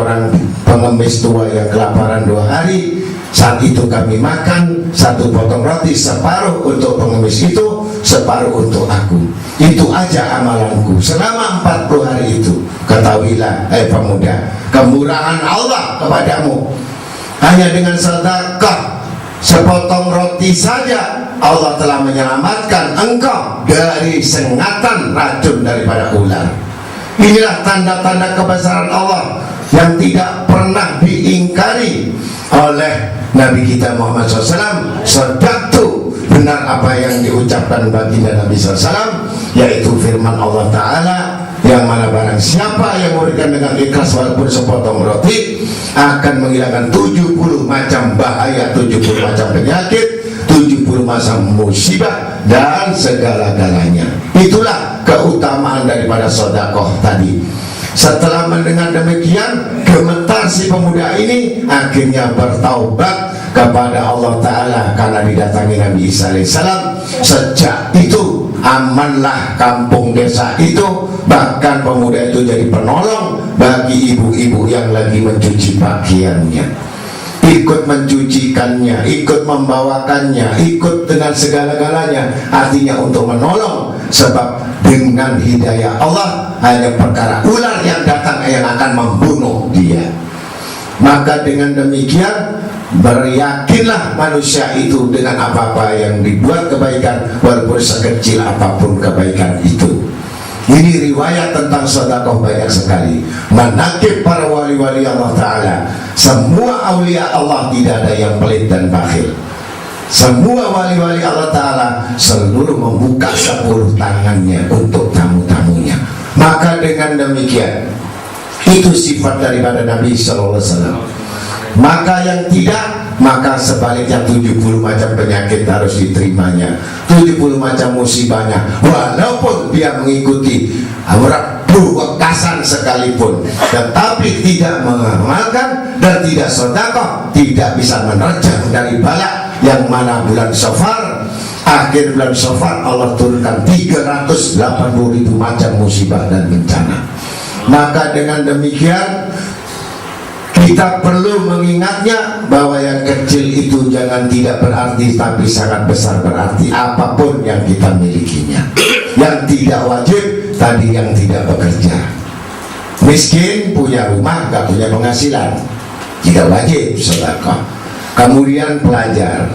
orang pengemis tua yang kelaparan 2 hari. Saat itu kami makan 1 potong roti, separuh untuk pengemis itu, separuh untuk aku. Itu aja amalanku selama 40 hari itu. Ketahuilah pemuda, kemurahan Allah kepadamu. Hanya dengan sedekah sepotong roti saja Allah telah menyelamatkan engkau dari sengatan racun daripada ular. Inilah tanda-tanda kebesaran Allah yang tidak pernah diingkari oleh Nabi kita Muhammad SAW. Sadaqtu, benar apa yang diucapkan baginda Nabi SAW, yaitu firman Allah Ta'ala, yang mana barang siapa yang memberikan dengan ikhlas walaupun sepotong roti akan menghilangkan 70 macam bahaya, 70 macam penyakit, 70 macam musibah dan segala-galanya. Itulah keutamaan daripada sedekah tadi. Setelah mendengar demikian, gemetar si pemuda ini akhirnya bertaubat kepada Allah Ta'ala karena didatangi Nabi Isa alaihissalam. Sejak itu amanlah kampung desa itu. Bahkan pemuda itu jadi penolong bagi ibu-ibu yang lagi mencuci pakaiannya, ikut mencucikannya, ikut membawakannya, ikut dengan segala-galanya. Artinya untuk menolong, sebab dengan hidayah Allah hanya perkara ular yang datang yang akan membunuh dia. Maka dengan demikian beryakinlah manusia itu dengan apa-apa yang dibuat kebaikan, walaupun sekecil apapun kebaikan itu. Ini riwayat tentang sedekah banyak sekali. Manaqib para wali-wali Allah Ta'ala. Semua aulia Allah tidak ada yang pelit dan bakhil. Semua wali-wali Allah Ta'ala seluruh membuka 10 tangannya untuk tamu-tamunya. Maka dengan demikian, itu sifat daripada Nabi SAW. Maka yang tidak, maka sebaliknya 70 macam penyakit harus diterimanya, 70 macam musibahnya, walaupun dia mengikuti wekasan sekalipun, tetapi tidak mengamalkan dan tidak sedekah, tidak bisa menerjang dari bala. Yang mana bulan Safar, akhir bulan Safar Allah turunkan 380.000 macam musibah dan bencana. Maka dengan demikian kita perlu mengingatnya bahwa yang kecil itu jangan tidak berarti, tapi sangat besar berarti apapun yang kita milikinya. Yang tidak wajib tadi, yang tidak bekerja. Miskin punya rumah, gak punya penghasilan, tidak wajib sedekah. Kemudian pelajar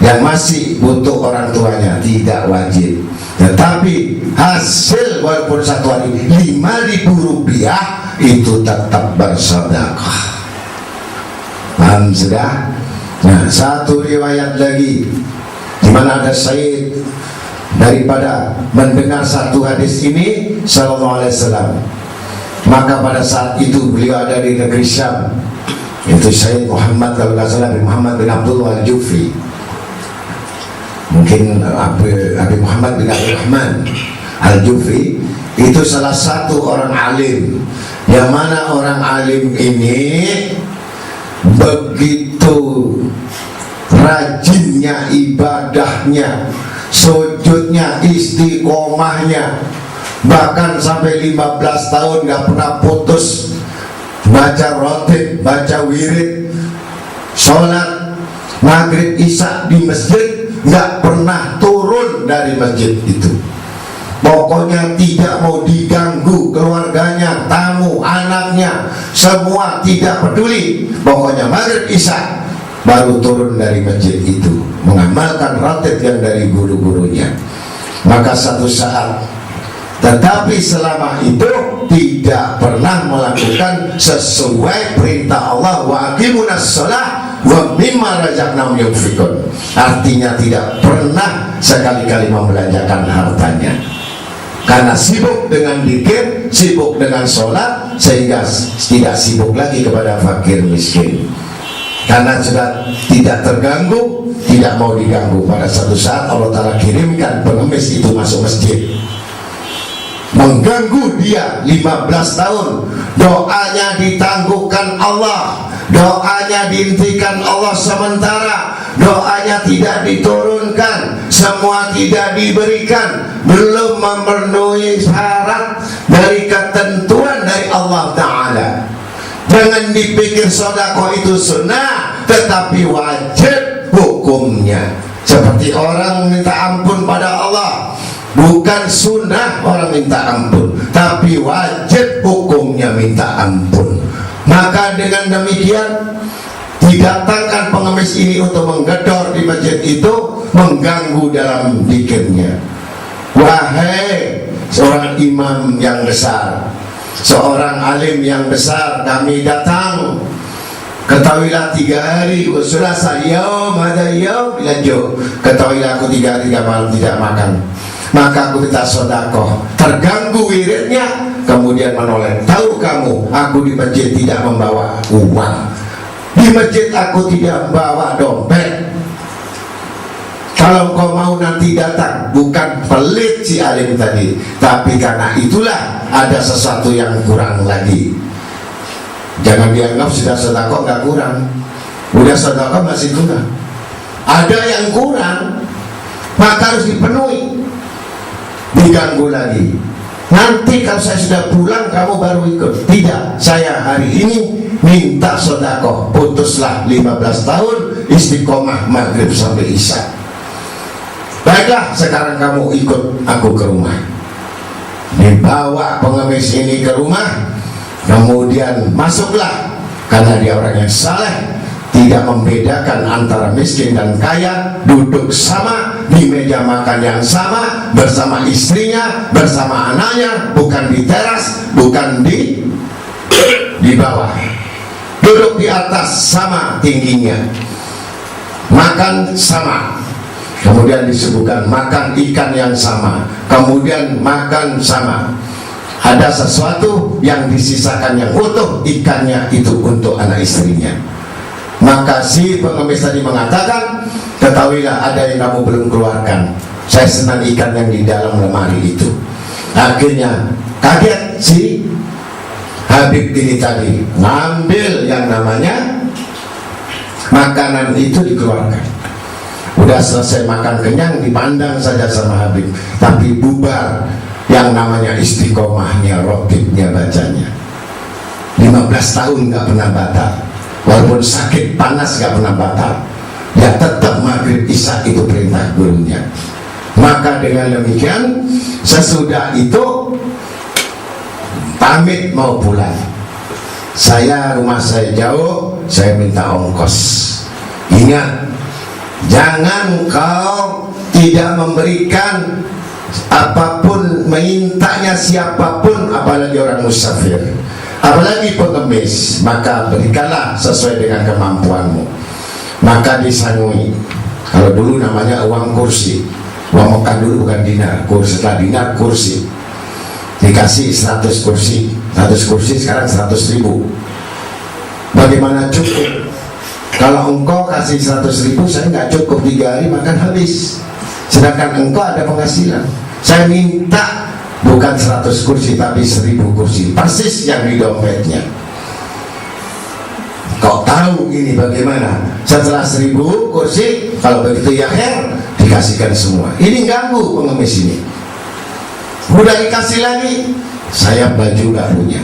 yang masih butuh orang tuanya, tidak wajib. Tetapi hasil walaupun 1 hari 5.000 rupiah itu tetap bersedekah. Paham sudah? Nah, satu riwayat lagi di mana ada Said daripada mendengar satu hadis ini sallallahu alaihi wasallam. Maka pada saat itu beliau ada di negeri Syam. Itu Said Muhammad, kalau nggak salah Muhammad bin Abdullah al-Jufri, mungkin Abi Muhammad bin Abdul Rahman al-Jufri. Itu salah satu orang alim, yang mana orang alim ini begitu rajinnya ibadahnya, sujudnya, istiqomahnya, bahkan sampai 15 tahun gak pernah putus baca rotib, baca wirid, sholat maghrib isya di masjid, gak pernah turun dari masjid itu. Pokoknya tidak mau diganggu keluarganya, tamu, anaknya, semua tidak peduli. Pokoknya maghrib isya baru turun dari masjid itu, mengamalkan ratib yang dari guru-gurunya. Maka satu saat, tetapi selama itu tidak pernah melakukan sesuai perintah Allah, wa aqimunas shalah wa mimma razaqnahum yunfiqun. Artinya tidak pernah sekali-kali membelanjakan hartanya, karena sibuk dengan zikir, sibuk dengan sholat, sehingga tidak sibuk lagi kepada fakir miskin. Karena sudah tidak terganggu, tidak mau diganggu. Pada satu saat Allah Ta'ala kirimkan pengemis itu masuk masjid, mengganggu dia 15 tahun. Doanya ditangguhkan Allah, doanya dihentikan Allah sementara, doanya tidak diturunkan, semua tidak diberikan, belum memenuhi syarat dari ketentuan dari Allah Ta'ala. Jangan dipikir sedekah itu sunnah, tetapi wajib hukumnya. Seperti orang minta ampun pada Allah, bukan sunnah orang minta ampun, tapi wajib hukumnya minta ampun. Maka dengan demikian didatangkan pengemis ini untuk menggedor di masjid itu, mengganggu dalam pikirnya. Wahai seorang imam yang besar, seorang alim yang besar, kami datang, ketahuilah 3 hari Selasa yaum ada yaum lanjut, ketahuilah aku 3 hari 3 malam tidak makan, maka aku minta sedekah. Terganggu wiridnya, kemudian menoleh. Tahu kamu, aku di masjid tidak membawa uang, di masjid aku tidak membawa dompet. Kalau kau mau nanti datang, bukan pelit si alim tadi, tapi karena itulah ada sesuatu yang kurang lagi. Jangan dianggap sudah sedekah nggak kurang, udah sedekah masih kurang. Ada yang kurang, maka harus dipenuhi. Diganggu lagi, nanti kalau saya sudah pulang kamu baru ikut. Tidak, saya hari ini minta sedekah. Putuslah 15 tahun istiqomah maghrib sampai isya. Baiklah, sekarang kamu ikut aku ke rumah. Dibawa pengemis ini ke rumah, kemudian masuklah, karena dia orang yang saleh, tidak membedakan antara miskin dan kaya, duduk sama di meja makan yang sama, bersama istrinya, bersama anaknya, bukan di teras, bukan di bawah, duduk di atas sama tingginya, makan sama. Kemudian disebutkan makan ikan yang sama, kemudian makan sama. Ada sesuatu yang disisakan yang utuh, ikannya itu untuk anak istrinya. Maka si pengemis tadi mengatakan, ketahuilah ada yang kamu belum keluarkan, saya senang ikan yang di dalam lemari itu. Akhirnya kaget si Habib ini tadi, ngambil yang namanya makanan itu dikeluarkan. Udah selesai makan kenyang, dipandang saja sama Habib, tapi bubar yang namanya istiqomahnya, rotibnya, bacanya. 15 tahun gak pernah batal, walaupun sakit panas gak pernah batal. Ya tetap maghrib isya itu perintah gurunya. Maka dengan demikian, sesudah itu pamit mau pulang. Rumah saya jauh, saya minta ongkos. Ingat, jangan kau tidak memberikan apapun, mintanya siapapun, apalagi orang musafir, apalagi pengemis, maka berikanlah sesuai dengan kemampuanmu. Maka disangui, kalau dulu namanya uang kursi, uang Mekah dulu bukan dinar, kursi, setelah dinar kursi, dikasih 100 kursi, 100 kursi sekarang 100.000. Bagaimana cukup? Kalau engkau kasih 100.000, saya nggak cukup 3 hari makan habis. Sedangkan engkau ada penghasilan. Saya minta bukan 100 kursi tapi 1000 kursi, persis yang di dompetnya. Kau tahu ini bagaimana? Setelah 1000 kursi, kalau begitu ya her, dikasihkan semua. Ini ganggu pengemis ini. Udah dikasih lagi, saya baju nggak punya.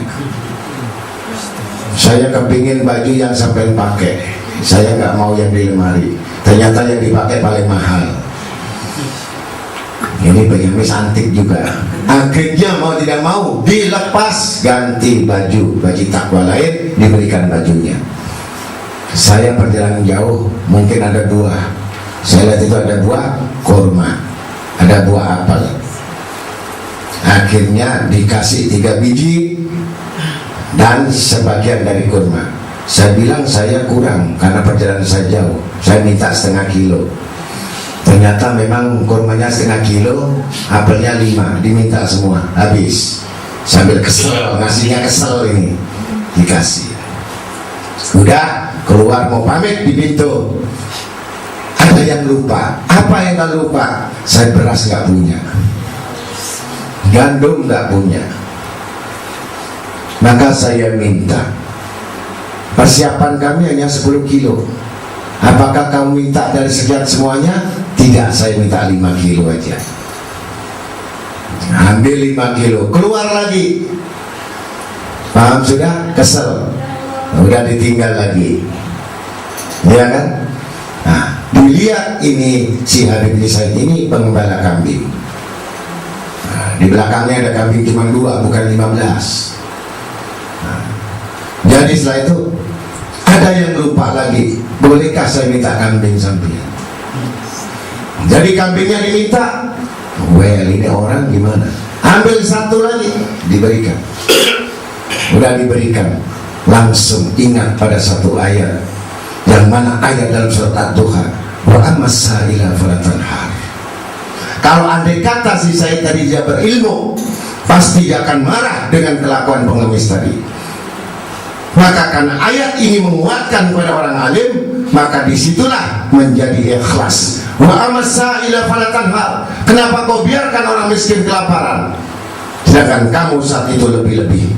Saya kepingin baju yang sampai pakai. Saya nggak mau yang di lemari, ternyata yang dipakai paling mahal. Ini pengemis antik juga. Akhirnya mau tidak mau dilepas, ganti baju takwa lain, diberikan bajunya. Saya perjalanan jauh, mungkin ada 2. Saya lihat itu ada buah kurma, ada buah apel. Akhirnya dikasih 3 biji dan sebagian dari kurma. Saya bilang saya kurang karena perjalanan saya jauh, saya minta setengah kilo. Ternyata memang kurmanya setengah kilo, apelnya 5, diminta semua, habis. Sambil kesel, ngasihnya kesel ini, dikasih. Udah keluar mau pamit di pintu, ada yang lupa. Apa yang tak lupa? Saya beras nggak punya, gandum nggak punya. Maka saya minta, persiapan kami hanya 10 kilo. Apakah kamu minta dari sekian semuanya? Tidak, saya minta 5 kilo aja. Ambil 5 kilo, keluar lagi. Paham sudah? Kesel. udah ditinggal lagi, ya kan? Nah, dilihat ini si Habib Nisaid ini pengembala kambing. Nah, di belakangnya ada kambing cuma 2, bukan 15. Nah, jadi setelah itu ada yang lupa lagi, bolehkah saya minta kambing sampean? Jadi kambingnya diminta, well ini orang gimana? Ambil 1 lagi, diberikan. Udah diberikan, langsung ingat pada satu ayat, yang mana ayat dalam surat Ad-Duha, wa ammas sa'ila fala tanhar. Kalau andai kata si Said tadi dia berilmu, pasti dia akan marah dengan kelakuan pengemis tadi. Maka karena ayat ini menguatkan kepada orang alim, maka disitulah menjadi ikhlas. Wa ammas sa'ila fala tanhar. Kenapa kau biarkan orang miskin kelaparan, sedangkan kamu saat itu lebih-lebih,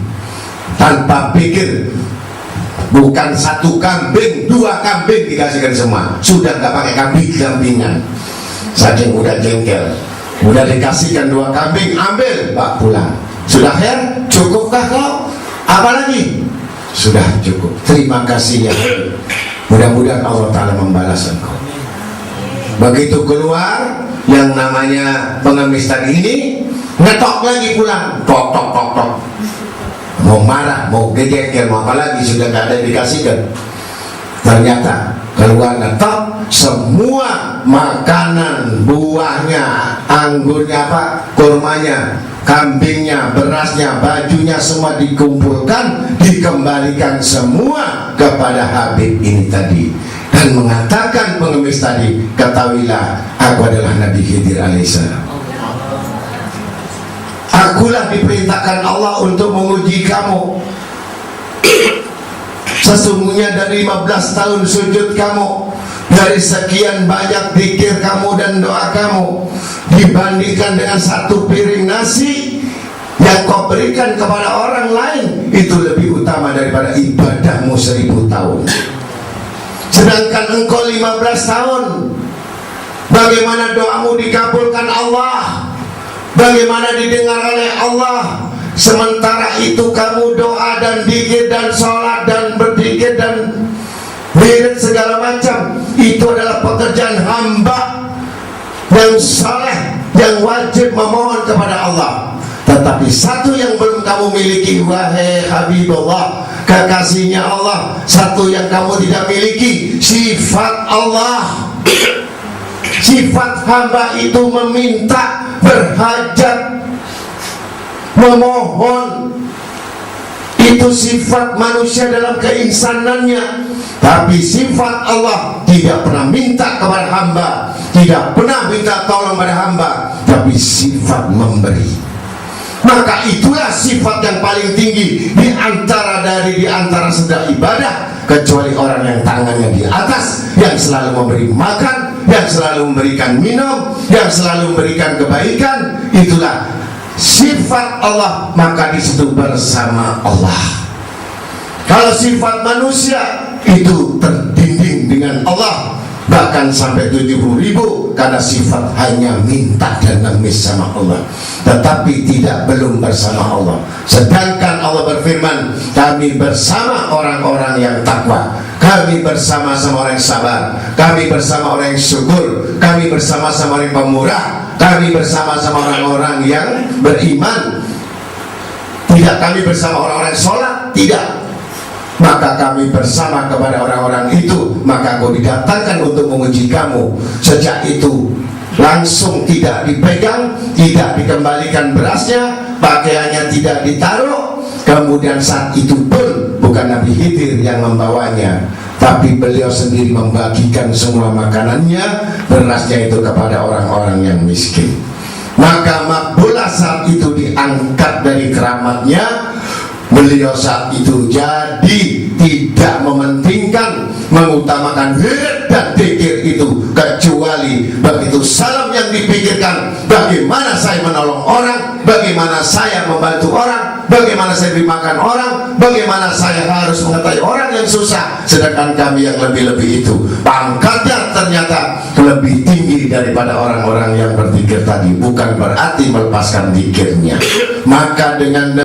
tanpa pikir. Bukan 1 kambing, 2 kambing dikasihkan semua. Sudah gak pakai kambing-kambingan, saking udah jengkel. Udah dikasihkan 2 kambing, ambil, Pak pulang. Sudah ya? Cukupkah kau? Apalagi? Sudah cukup. Terima kasih ya. Mudah-mudahan Allah Ta'ala membalas engkau. Begitu keluar, yang namanya pengemis tadi ini ngetok lagi pulang. Tok tok tok tok. Mau marah, mau gegek, mau apa lagi, sudah gak ada yang dikasihkan. Ternyata keluar ngetok, semua makanan, buahnya, anggurnya apa, kurmanya, kambingnya, berasnya, bajunya semua dikumpulkan, dikembalikan semua kepada Habib ini tadi. Dan mengatakan pengemis tadi, ketahuilah aku adalah Nabi Khidir alaihissalam. Akulah diperintahkan Allah untuk menguji kamu. Sesungguhnya dari 15 tahun sujud kamu, dari sekian banyak zikir kamu dan doa kamu, dibandingkan dengan 1 piring nasi yang kau berikan kepada orang lain, itu lebih utama daripada ibadahmu 1000 tahun. Sedangkan engkau 15 tahun, bagaimana doamu dikabulkan Allah, bagaimana didengar oleh Allah, sementara itu kamu doa dan zikir dan sholat dan berzikir dan wirid segala macam, itu adalah pekerjaan hamba yang saleh, yang wajib memohon kepada Allah. Tetapi satu yang belum kamu miliki, wahai Habibullah, kekasihnya Allah, satu yang kamu tidak miliki, sifat Allah. Sifat hamba itu meminta, berhajat, memohon. Itu sifat manusia dalam keinsanannya. Tapi sifat Allah tidak pernah minta kepada hamba, tidak pernah minta tolong pada hamba, tapi sifat memberi. Maka itulah sifat yang paling tinggi di antara sedang ibadah, kecuali orang yang tangannya di atas, yang selalu memberi makan, yang selalu memberikan minum, yang selalu memberikan kebaikan. Itulah sifat Allah, maka disitu bersama Allah. Kalau sifat manusia itu terdinding dengan Allah, bahkan sampai 70.000, karena sifat hanya minta dan ngemis sama Allah, tetapi tidak belum bersama Allah. Sedangkan Allah berfirman, kami bersama orang-orang yang takwa, kami bersama-sama orang yang sabar, kami bersama orang yang syukur, kami bersama-sama orang yang pemurah, kami bersama-sama orang-orang yang beriman. Tidak kami bersama orang-orang yang sholat, tidak. Maka kami bersama kepada orang-orang itu. Maka kau didatangkan untuk menguji kamu. Sejak itu langsung tidak dipegang, tidak dikembalikan berasnya, pakaiannya tidak ditaruh. Kemudian saat itu pun bukan Nabi Khidir yang membawanya, tapi beliau sendiri membagikan semua makanannya, berasnya itu kepada orang-orang yang miskin. Maka makbulah saat itu diangkat dari keramatnya. Beliau saat itu jadi tidak mementingkan, mengutamakan wirid dan zikir itu, kecuali begitu salam yang dipikirkan, bagaimana saya menolong orang, bagaimana saya membantu orang, bagaimana saya beri makan orang, bagaimana saya harus mengetahui orang yang susah. Sedangkan kami yang lebih-lebih itu pangkatnya ternyata lebih tinggi daripada orang-orang yang berzikir tadi. Bukan berarti melepaskan zikirnya. Maka dengan